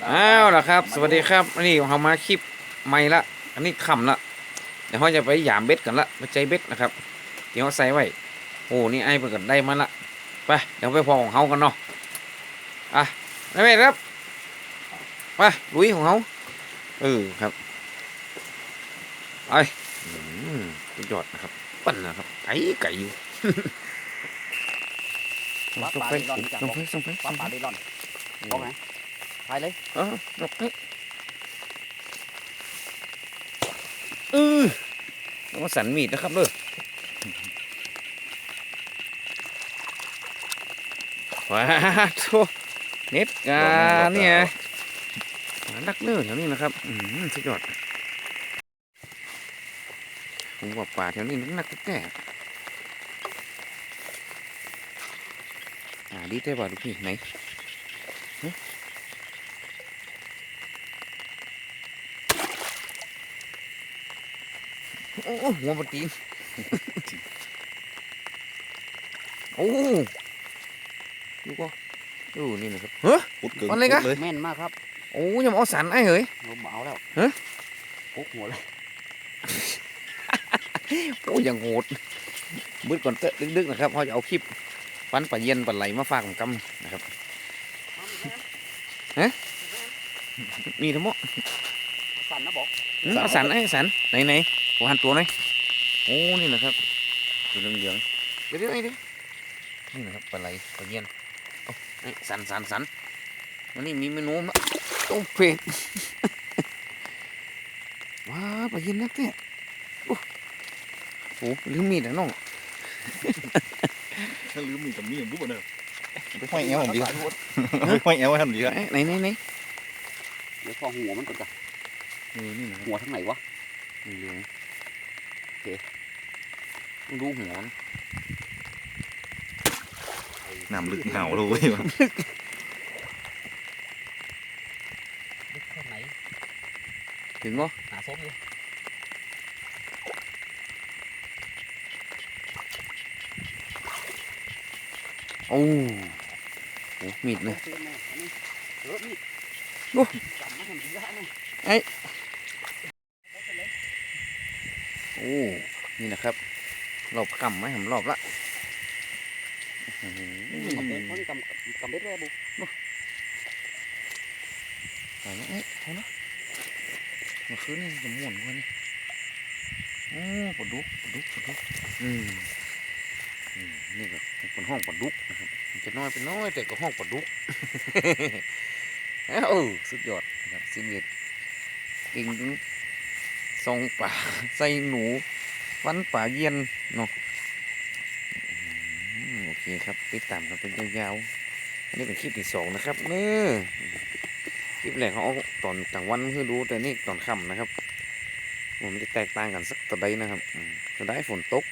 อ้าวนะครับสวัสดีครับอันนี้เรามาคลิปใหม่ละอันนี้ค่ำละเดี๋ยวเราจะไปหยามเบ็ดกันละไปใจเบ็ดนะครับเดี๋ยวเราใส่ไว้โอ้นี่ไอ้เพิ่งกันได้มาละไปเดี๋ยวไปพอของเขากันเนาะอ่ะได้ไหมครับไปลุยของเขาครับไปสุดยอดนะครับปั้นนะครับไก่อยู่ ปลา ส่ง ปลา ไป เดลอนจ้ะ ส่งไปส่งไป ปลาปลาเดลอนเอาไหมถ่ายเลย หลบไปแล้วก็สันมีดนะครับเลยว้าโธ่เน็ตกาเนี่ยนักเนื้อแถวนี้นะครับสุดยอดผมว่าป่าแถวนี้นักแก่ดีได้ป่ะลูกพี่ไหนโอ้หัวปตีนโอ้ดูก็นี่นะครับเฮ้ย พุดเกิน อะไรกะ เลย แม่นมากครับ โอ้ยังเอาสันไอ้เฮ้ย เราเบาแล้ว ฮะ กุ๊กหัวเลย โอ้ยังโหดมืดก่อนเตะดึกๆนะครับเขาจะเอาคลิปฟันปลาเย็นปลาไหลมาฝากผมกำนะครับมีทั้งหมด สั่นนะบอก เอาสันไอ้สันไหนผมหันตัวหน่อยโอ้นี่นะครับตัวเหลืองๆเดี๋ยวไอ้ดินี่นะครับปลาไหลปลาเย็นเอาไอ้สันวันนี้มีเมนูมาต้มเป็ด ว้าปลาเย็นนักแท้โอ้โหลืมมีดนะน้อง ถ้าลืมมีกับมีอย่างบุ๊บเนอะไปห้อยแอวผมดีครับไปห้อยแอวให้ทำดีครับ ไหน เดี๋ยวพอหัวมันก่อนจ้ะ นี่นะครับ หัวทั้งไหนวะ เหลืองโอเคต้องดูหัวนะ น้ำลึกเหงาเลยเว้ย ลึกแค่ไหน ถึงเหรอ หาส้มเลย โอ้โหมีดเลย เออนี่ โอ้ จับมาทำดีแล้วนี่ โอ้นี่นะครับรอบคำไหมผมรอบละ กำเบ็ดเขานี่กำเบ็ดเลยบุ ไปนะเอาละมาคืนนี่จะม่วนกว่านี่โอ้ปลาดุกนี่ก็เป็นห้องปลาดุกนะครับมันจะน้อยเป็นน้อยแต่ก็ห้องปลาดุก สุดยอดนะครับสิเวตกิ่งทรงป่าใส่หนูฟันป่าเย็นเนาะโอเคครับติดตามกันเป็นยาวๆอันนี้เป็นคลิปที่2นะครับเน้อคลิปแรกเขาเอาตอนกลางวันให้ดูแต่นี่ตอนค่ำนะครับมันจะแตกต่างกันสักตัวใดนะครับตัวใดฝนตก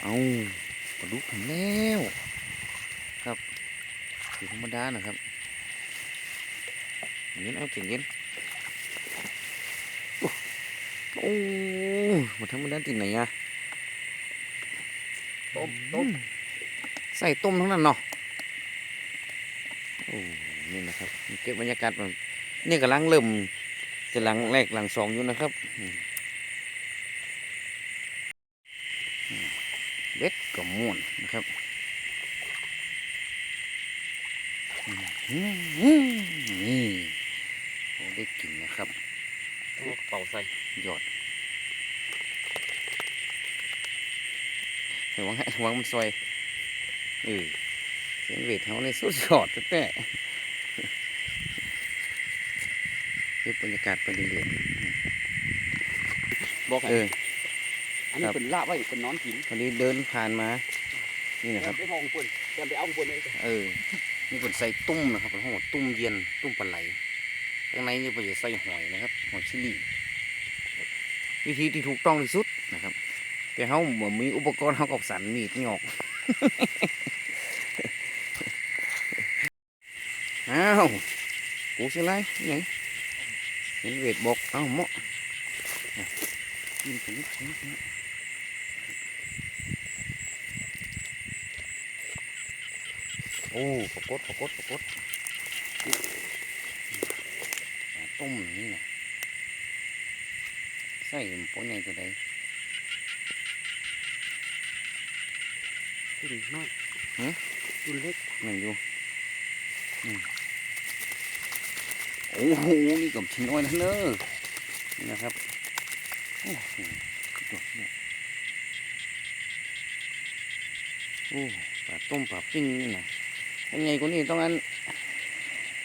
เอาปลาดุกผมแล้วครับถือธรรมดานะครับเย็นเอาถึงเย็นโอ้มาธรรมดาที่ไหนอะ ต้ม ใส่ต้มทั้งนั้นเนาะโอ้นี่นะครับเก็บบรรยากาศมันนี่กำลังเริ่มจะหลังแรกหลังสองอยู่นะครับเบ็ดกับม่วนนะครับนี่เราได้กินนะครับ เป่าใส่ ยอดเห็นวังมันซอยเสียงเวทเขาในสุดยอดแต่เก็บบรรยากาศไปเรื่อย บอกไง ๆอันนี้เป็นลาบไว้เป็นนอนกิน พอดีเดินผ่านมา นี่นะครับ ไปห้องปุ่นไปเอาปุ่นเลย นี่เป็นใส่ตุ้มนะครับเป็นห้องตุ้มเย็นตุ้มปลาไหลข้างในนี่เป็นจะใส่หอยนะครับหอยชิลี่วิธีที่ถูกต้องที่สุดนะครับแต่เขาบ่มีอุปกรณ์เขากับสันมีดหยอก อ้าวกูสิไรไงเห็นเวทบอกเอ้าเหมาะกินถึงโอ้ อ้ปรากฏต้มนี่นะใส่ปนใหญ่ตัวใดตุ่นน้อยตุ่นเล็กเหมือนอยู่โอ้โหนี่กับชิ้นน้อยนะเนอะนี่นะครับโอ้โหดอกเนี่ยโอ้ปลาต้มปลาปิ้งนี่นะยังไงกว่านี้ต้องอัน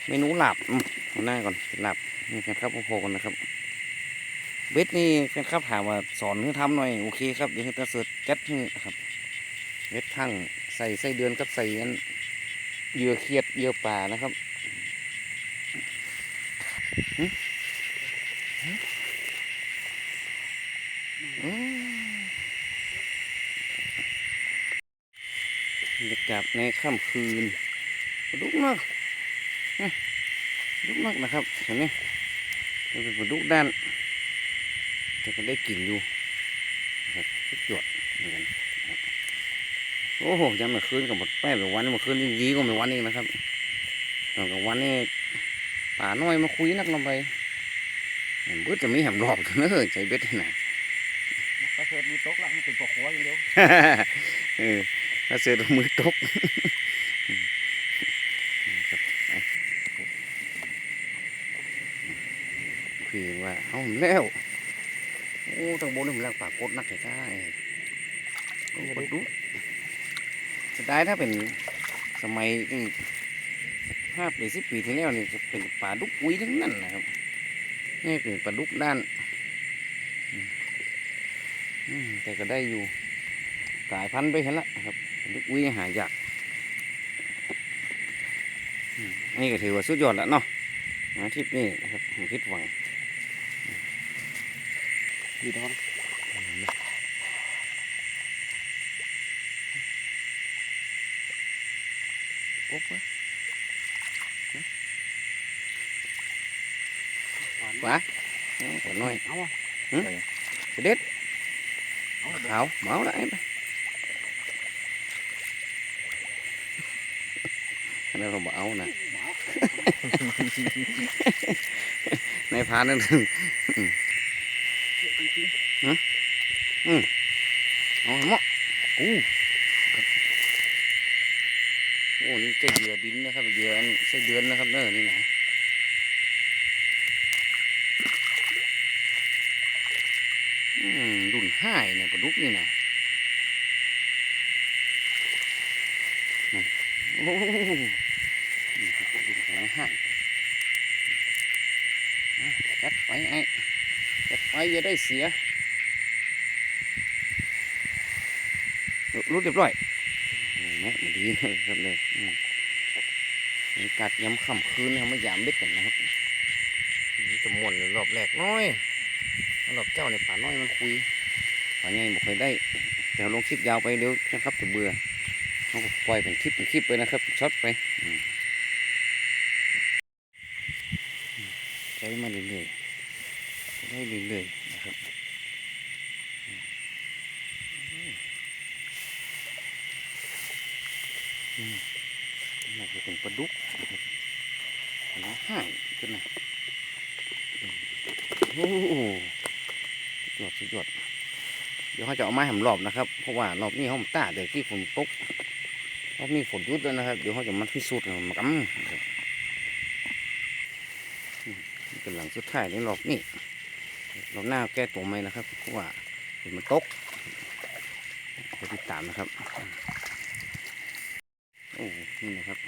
เมนูหลับเอาหน้าก่อนหลับนี่ครับพอๆกันนะครับเบ็ดนี่แฟนครับถามว่าสอนให้ทำหน่อยโอเคครับเดี๋ยวให้ตาเสิร์ชจัดให้ครับเบ็ดทั้งใส่ไส้เดือนกับใส่อันเหยื่อเขียดเหยื่อป่านะครับบรรยากาศในค่ำคืนดุกนักดุกนักนะครับเห็นไหมมันเป็นปลาดุกด้านแต่ก็ได้กลิ่นอยู่ครับสุดยอดเหมือนกันครับโอ้โหยังเมื่อคืนกับหมดแป้งแบบวันเมื่อคืนดีกว่าเมื่อวันเองนะครับตอนกับวันนี้ป่าน้อยมาคุยนักลงไปเห็นบึ้ดจะมีแหมรอบกันเลยใจเบ็ดที่ไหน ปลาเสือมือตกละมันเป็นปลาขวอย่างเดียว ปลาเสือมือตกคือว่าเอาแล้วโอ้ทางบนนี่มันแรงปากกดนักใช่ไหมโอ้ปลาดุกสุดท้ายถ้าเป็นสมัยที่5 ปี10 ปีที่แล้วนี่จะเป็นปลาดุกอุ้ยทั้งนั้นนะครับนี่เป็นปลาดุกด้านแต่ก็ได้อยู่กลายพันธุ์ไปเห็นละครับปลาดุกอุ้ยหายากนี่ก็ถือว่าสุดยอดแล้วเนาะอาทิตย์นี้นะครับผมคิดหวังดีท้องปุ๊บวะขวาขวาน้อยเอาเด็ดขาวเมาแล้วไอ้ไปอันนั้นเราบอกเอานะในพานนั่นเอาหมดโอ้นี่จะเหยื่อดินนะครับเหยื่อไส้เดือนนะครับเนอะนี่นะดุนห้ายเนี่ยปลาดุกนี่นะโอ้นี่ครับดุนห้ายจัดไปไอ้จัดไปอย่าได้เสียรู้เรียบร้อยแม่มาดีเลยครับเลยกัดย้ำค่ำคืนเขาไม่ยามเบ็ดกันนะครับนี่จะม่วนรอบแรกน้อยรอบเจ้าในป่าน้อยมันคุยป่าใหญ่บอกไปได้แต่ลงคลิปยาวไปเดี๋ยวนะครับจะเบื่อเขาปล่อยเป็นคลิปไปนะครับช็อตไปใช้มาเรื่อยๆได้เรื่อยๆนะครับน่าจะเป็นปลาดุกน้องห่างขึ้นนะโอ้โหสุดยอดเดี๋ยวเขาจะเอาไม้หำรอบนะครับเพราะว่ารอบนี้เขาตาเดี๋ยวที่ฝนตกรอบนี้ฝนหยุดแล้วนะครับเดี๋ยวเขาจะมาพิสูจน์กันมากำเป็นหลังสุดท้ายในรอบนี้เราหน้าแก้ตัวไหมนะครับเพราะว่าฝนมันตกไปติดตามนะครับโอ้นี่นะครับ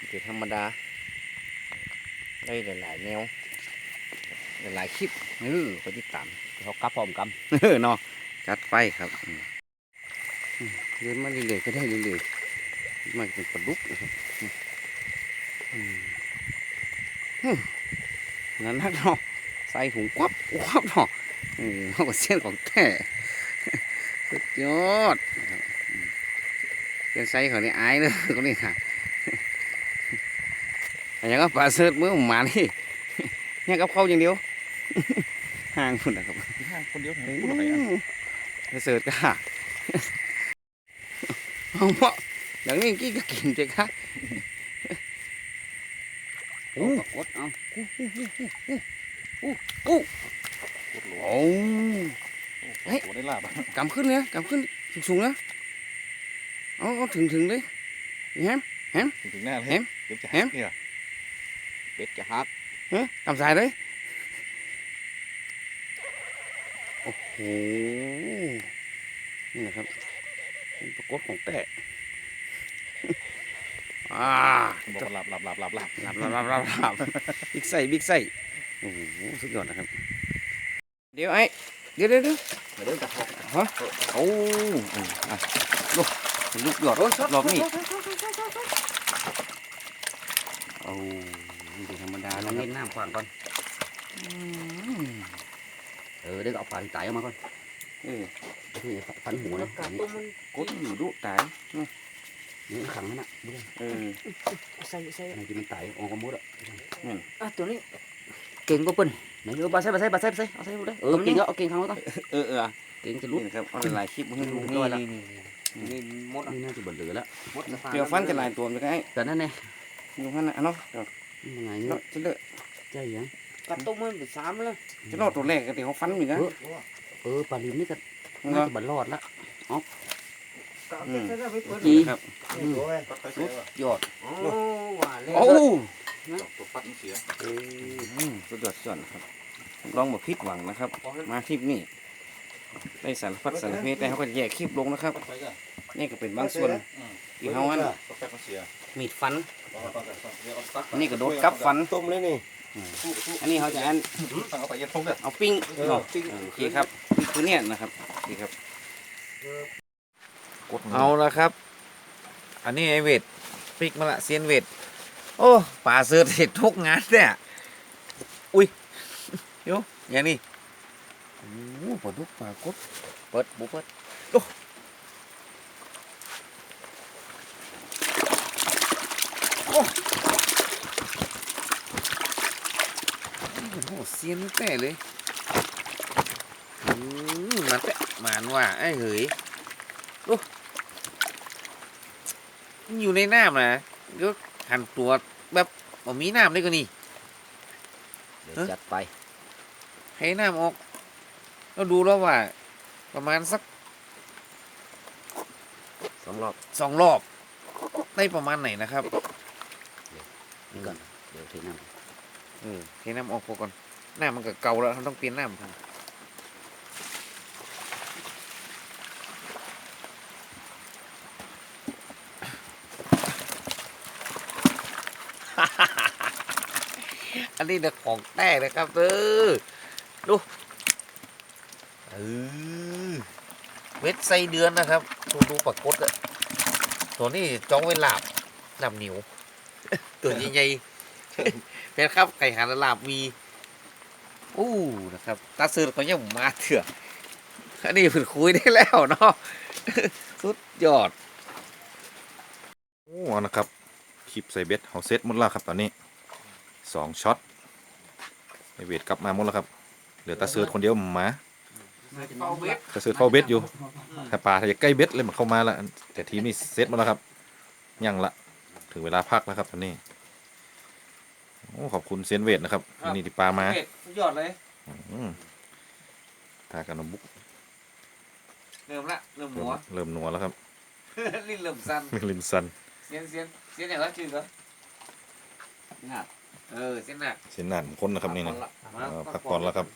เป็นธรรมดาได้หลายๆแนวหลายคลิปไปติดตามเขากลับพร้อมกันเนาะจัดไปครับเดินมาเรื่อยๆก็ได้เรื่อยๆมันเป็นปลาดุกนะครับนั่นนักเนาะใส่ถุงควับเนาะเขาก็เส้นของแท้สุดยอดเป็นไซส์ของนี่อายเลยก็นี่นะแต่ยังก็ปลาเสิร์ฟมือผมมานี่เนี่ยกับเขาอย่างเดียวห่างคนนะครับห่างคนเดียวพูดอะไรอ่ะเสิร์ฟก็เอาเพราะอย่างนี้กี้ก็กินเจ๊ค่ะ โอ้กดเอาโอ้ เฮ้ย โอ้ได้ลาบ กำขึ้นเนี่ยกำขึ้นสูงๆนะเอาถึงเลยแฮม ถึงหน้าเลย แฮม เดี๋ยวจะ แฮม เนี่ย เบ็ดจะหัก กำสายเลยโอ้โหนี่นะครับเป็นปรากฏของแต่บอกว่าหลับ หลับบิ๊กไส้โอ้โหสุดยอดนะครับเดี๋ยวเดี๋ยว เดี๋ยวจะหัก ฮะโอ้อ่ะลูกหยอดรอบนี้โอ้ไม่ธรรมดา ล นะ อง ครั เล่ บ นน้ำขวางก่อนเดี๋ยวเอาปลาที่ตายออกมาก่อน เออ ที่ฟันหัวนะ กดอยู่ดุตาย นี่ขังนั่นน่ะดู เออ ใส่อะไรที่มันตายออกมาหมดอ่ะ ตัวนี้ เก่งก็เปิ้นไหนเอาปลาใส่เอาใส่ดูได้เก่งเอาเก่งขังไว้ก่อน เออ เก่งจะ นี่ รุด นะครับเอาหลายคลิปมาให้ดู นี่ ด้วยละ นี่มดนี่น่าจะเบิดเหลือแล้วมด เดี๋ยวฟันจะหลายตัวไปได้ แต่นั่นแน่ อยู่ฟันนะเนาะ ยังไง เนาะจะเลอะ ใจยัง กัดต้มมันเป็น3แล้ว จะรอดตัวแรกก็เดี๋ยวเขาฟันอยู่นะ ปลาลิมนี่ก็น่า เนาะ จะเบิดรอดละ จี ครับ ยอด โอ้ว่าแล้ว โอ้ ตัวปัดมันเสีย สุดยอดนะครับลองมาพิดหวังนะครับ มาคลิปนี้ได้สารพัดสารเพแต่เขาก็แยกคลิปลงนะครับ นี่ก็เป็นบางส่วนที่เขาอัน ตัวปัดมันเสีย มีดฟัน เดี๋ยวเอาตัก อันนี้ก็โดดกับฟัน ต้มเลยนี่ อันนี้เขาจะอัน ตั้งเอาไปยัดทงเด้อ เอาปิ้งเนาะโอเคครับนี่คือเนี่ยนะครับโอเคครับ กด เอาละครับ อันนี้ไอเวทปิกมาละเซียนเวทโอ้ป่าเสือเสร็จทุกงานเนี่ยอุ้ยโยอย่างนี้โอ้ปลาดุกปลากดเปิดบุเปิดโอ้โอ้โหเซียนแต่เลยมาแต่มานว่าไอ้เหย อยู่ในน้ำนะก็หันตัวแบบบ่มีน้ำเลยก็นี่ เดี๋ยวจัดไป ให้น้ำออกเราดูแล้วว่า ประมาณสัก 2 รอบ 2 รอบได้ประมาณไหนนะครับ นี่ก่อนเดี๋ยวเทน้ำ ให้น้ำออกก่อนน้ำมันก็เก่าแล้วเราต้องเปลี่ยนน้ำครับ อันนี้เด็กของแต้นะครับดูเว็ดไส้เดือนนะครับดูปรากฏอะตัวนี้จ้องไว้ลาบเหนียว ตัวใหญ่ๆเป็นครับไก่หันลาบมีอู้นะครับตาเสือเขายังมาเถื่ออันนี้เพิ่งคุยได้แล้วเนาะ สุดยอด โอ้นะครับคลิปใส่เบ็ดเขาเซ็ตหมดแล้วครับตอนนี้2ช็อตไอเวทกลับมาหมดแล้วครับเหลือตาเสือคนเดียวหมา เอาเว็ด ตาเสือเฝ้าเบ็ดอยู่ถ้าปลาถ้าจะใกล้เบ็ดเลยมันเข้ามาแล้วแต่ทีมนี้เซ็ตหมดแล้วครับยังละถึงเวลาพักแล้วครับตอนนี้โอ้ขอบคุณเซียนเวทนะครับนี่ที่ปลามา เว็ดสุดยอดเลย ทากันบุก เริ่มละเริ่มหัว เริ่มนัวแล้วครับ ลิ้นเริ่มสั่น ลินซัน เสียนอย่างไรชื่อเหรอ น่า เสียนหนัก เส้นหนานคนนะครับนี่นะพักผ่อนแล้วครับ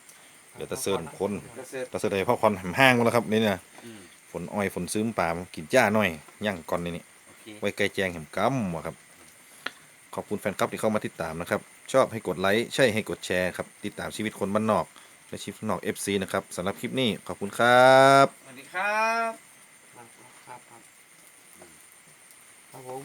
เดี๋ยวตาเสือคน กระเซ็ด ตาเสือได้พักผ่อนห้างหมดแล้วครับนี่เนี่ยฝนอ้อยฝนซึมปลากินจ้าหน่อยย่างก่อนนี่ โอเค ไว้ไกลแจงแหมกำว่ะครับขอบคุณแฟนคลับที่เข้ามาติดตามนะครับชอบให้กดไลค์ใช่ให้กดแชร์ครับติดตามชีวิตคนบ้านนอกและชีวิตคนนอก FC นะครับสำหรับคลิปนี้ขอบคุณครับ สวัสดีครับ ครับ ครับผม